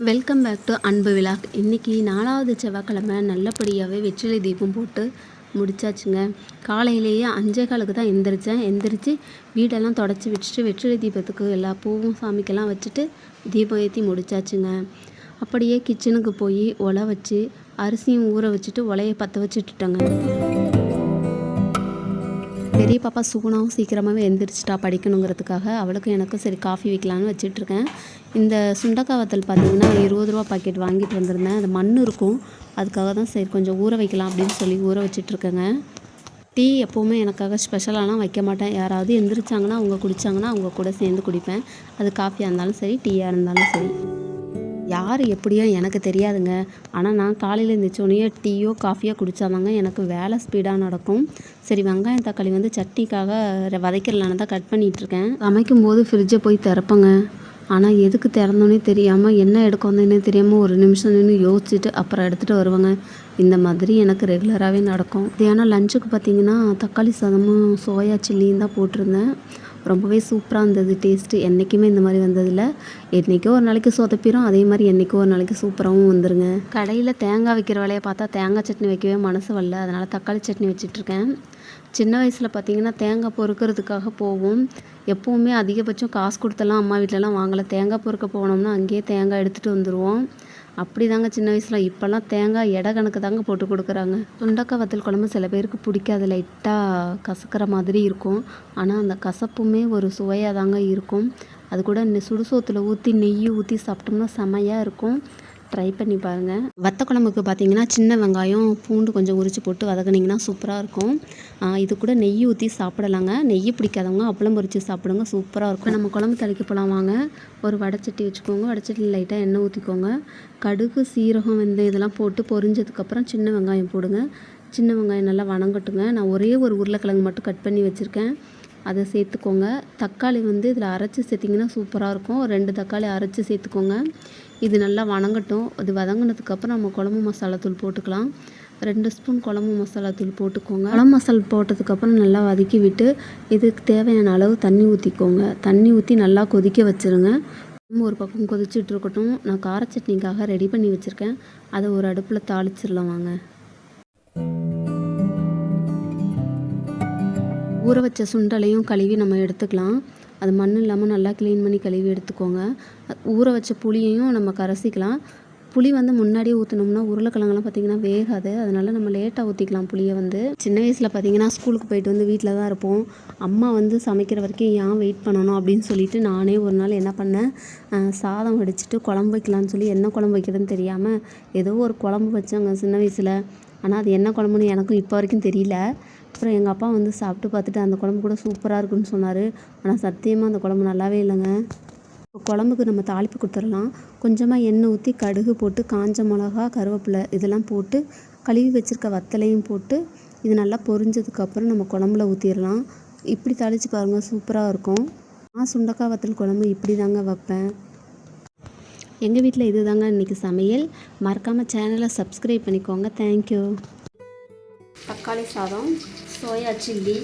Welcome back to அன்பு vlog. இன்றைக்கி 4வது செவ்வாய்க்கிழமை நல்லபடியாகவே வெற்றிலை தீபம் போட்டு முடிச்சாச்சுங்க. காலையிலேயே 5:15க்கு தான் எந்திரிச்சு வீடெல்லாம் தொடச்சி வச்சுட்டு வெற்றிலை தீபத்துக்கு எல்லா பூவும் சாமிக்கெல்லாம் வச்சுட்டு தீபம் ஏற்றி முடிச்சாச்சுங்க. அப்படியே கிச்சனுக்கு போய் ஒலை வச்சு அரிசியும் ஊற வச்சுட்டு ஒலையை பற்ற வச்சுட்டுட்டேங்க. பெரிய பாப்பா சுகுணாவும் சீக்கிரமாகவே எந்திரிச்சிட்டா படிக்கணுங்கிறதுக்காக. அவளுக்கும் எனக்கும் சரி காஃபி வைக்கலான்னு வச்சிட்ருக்கேன். இந்த சுண்டக்காய் வத்தல் பார்த்திங்கன்னா 20 ரூபா பாக்கெட் வாங்கிட்டு வந்திருந்தேன். அது மண் இருக்கும், அதுக்காக தான் சரி கொஞ்சம் ஊற வைக்கலாம் அப்படின்னு சொல்லி ஊற வச்சிட்ருக்கேங்க. டீ எப்போவுமே எனக்காக ஸ்பெஷலாலாம் வைக்க மாட்டேன். யாராவது எந்திரிச்சாங்கன்னா அவங்க குடித்தாங்கன்னா அவங்க கூட சேர்ந்து குடிப்பேன். அது காஃபியாக இருந்தாலும் சரி, டீயாக இருந்தாலும் சரி. யார் எப்படியோ எனக்கு தெரியாதுங்க. ஆனால் நான் காலையில் எழுந்திரிச்சோடனே டீயோ காஃபியோ குடித்தாதாங்க எனக்கு வேலை ஸ்பீடாக நடக்கும். சரி வெங்காயம் தக்காளி சட்னிக்காக வதக்கிடலான்னு தான் கட் பண்ணிகிட்ருக்கேன். சமைக்கும்போது ஃப்ரிட்ஜை போய் திறப்பேங்க. ஆனால் எதுக்கு திறந்தோன்னே தெரியாமல் என்ன எடுக்க வந்தோன்னே தெரியாமல் ஒரு நிமிஷம் நின்று யோசிச்சுட்டு அப்புறம் எடுத்துகிட்டு வருவேங்க. இந்த மாதிரி எனக்கு ரெகுலராகவே நடக்கும். ஏன்னா லஞ்சுக்கு பார்த்திங்கன்னா தக்காளி சாதமும் சோயா சில்லியும் தான் போட்டிருந்தேன். ரொம்பவே சூப்பராக இருந்தது டேஸ்ட்டு. என்றைக்குமே இந்த மாதிரி வந்ததில்லை. என்றைக்கோ ஒரு நாளைக்கு சொதப்பிடும், அதே மாதிரி என்றைக்கோ ஒரு நாளைக்கு சூப்பராகவும் வந்துருங்க. கடையில் தேங்காய் வைக்கிற வேலையை பார்த்தா தேங்காய் சட்னி வைக்கவே மனசு வரல. அதனால் தக்காளி சட்னி வச்சிட்ருக்கேன். சின்ன வயசில் பார்த்திங்கன்னா தேங்காய் பொறுக்கிறதுக்காக போவோம். எப்போவுமே அதிகபட்சம் காசு கொடுத்தெல்லாம் அம்மா வீட்டிலலாம் வாங்கலை. தேங்காய் பொறுக்க போனோம்னா அங்கேயே தேங்காய் எடுத்துகிட்டு வந்துடுவோம். அப்படி தாங்க சின்ன வயசில். இப்போல்லாம் தேங்காய் எடை கணக்கு தாங்க போட்டு கொடுக்குறாங்க. சுண்டக்காய் வத்தல் குழம்பு சில பேருக்கு பிடிக்காது, லைட்டாக கசக்கிற மாதிரி இருக்கும். ஆனால் அந்த கசப்புமே ஒரு சுவையாக தாங்க இருக்கும். அது கூட சுடுசோத்தில் ஊற்றி நெய் ஊற்றி சாப்பிட்டோம்னா செமையாக இருக்கும். ட்ரை பண்ணி பாருங்கள். வத்த குழம்புக்கு பார்த்தீங்கன்னா சின்ன வெங்காயம் பூண்டு கொஞ்சம் உரித்து போட்டு வதக்குனிங்கன்னா சூப்பராக இருக்கும். இது கூட நெய் ஊற்றி சாப்பிடலாங்க. நெய் பிடிக்காதவங்க அப்பளம் பொரித்து சாப்பிடுங்க, சூப்பராக இருக்கும். நம்ம குழம்பு தலைக்க போகலாம் வாங்க. ஒரு வடைச்சட்டி வச்சுக்கோங்க. வடைச்சட்டியில் லைட்டாக எண்ணெய் ஊற்றிக்கோங்க. கடுகு சீரகம் வெந்தயம் இதெல்லாம் போட்டு பொரிஞ்சதுக்கப்புறம் சின்ன வெங்காயம் போடுங்க. சின்ன வெங்காயம் நல்லா வணங்கட்டுங்க. நான் ஒரே ஒரு உருளைக்கிழங்கு மட்டும் கட் பண்ணி வச்சுருக்கேன், அதை சேர்த்துக்கோங்க. தக்காளி இதில் அரைச்சி சேர்த்திங்கன்னா சூப்பராக இருக்கும். 2 தக்காளி அரைச்சி சேர்த்துக்கோங்க. இது நல்லா வணங்கட்டும். அது வதங்கினதுக்கப்புறம் நம்ம குழம்பு மசாலா தூள் போட்டுக்கலாம். 2 ஸ்பூன் குழம்பு மசாலா தூள் போட்டுக்கோங்க. குழம்பு மசாலா போட்டதுக்கப்புறம் நல்லா வதக்கி விட்டு இதுக்கு தேவையான அளவு தண்ணி ஊற்றிக்கோங்க. தண்ணி ஊற்றி நல்லா கொதிக்க வச்சுருங்க. ஒரு பக்கம் கொதிச்சுட்டு இருக்கட்டும். நான் கார சட்னிக்காக ரெடி பண்ணி வச்சுருக்கேன். அதை ஒரு அடுப்பில் தாளிச்சிடலாம் வாங்க. ஊற வச்ச சுண்டலையும் கழுவி நம்ம எடுத்துக்கலாம். அது மண் இல்லாமல் நல்லா க்ளீன் பண்ணி கழுவி எடுத்துக்கோங்க. ஊற வச்ச புளியையும் நம்ம கரைசிக்கலாம். புளி முன்னாடியே ஊற்றினோம்னா உருளைக்கிழங்கெல்லாம் பார்த்திங்கன்னா வேகாது. அதனால் நம்ம லேட்டாக ஊற்றிக்கலாம் புளியை. சின்ன வயசில் பார்த்திங்கன்னா ஸ்கூலுக்கு போயிட்டு வீட்டில் தான் இருப்போம். அம்மா சமைக்கிற வரைக்கும் ஏன் வெயிட் பண்ணணும் அப்படின்னு சொல்லிட்டு நானே ஒரு நாள் என்ன பண்ணேன், சாதம் வடிச்சிட்டு குழம்பு வைக்கலான்னு சொல்லி என்ன குழம்பு வைக்கிறதுன்னு தெரியாமல் ஏதோ ஒரு குழம்பு வச்சாங்க சின்ன வயசில். ஆனால் அது என்ன குழம்புன்னு எனக்கும் இப்போ வரைக்கும் தெரியல. அப்புறம் எங்கள் அப்பா சாப்பிட்டு பார்த்துட்டு அந்த குழம்பு கூட சூப்பராக இருக்குன்னு சொன்னார். ஆனால் சத்தியமாக அந்த குழம்பு நல்லாவே இல்லைங்க. இப்போ குழம்புக்கு நம்ம தாளிப்பு கொடுத்துடலாம். கொஞ்சமாக எண்ணெய் ஊற்றி கடுகு போட்டு காஞ்ச மிளகா கருவேப்பிலை இதெல்லாம் போட்டு கழுவி வச்சுருக்க வத்தலையும் போட்டு இது நல்லா பொரிஞ்சதுக்கப்புறம் நம்ம குழம்புல ஊற்றிடலாம். இப்படி தாளித்து பாருங்கள், சூப்பராக இருக்கும். நான் சுண்டக்காய் வத்தல் குழம்பு இப்படி தாங்க வைப்பேன். எங்கள் வீட்டில் இது தாங்க இன்றைக்கி சமையல். மறக்காமல் சேனலை சப்ஸ்கிரைப் பண்ணிக்கோங்க. தேங்க்யூ. தக்காளி சாதம், சோயா சில்லி,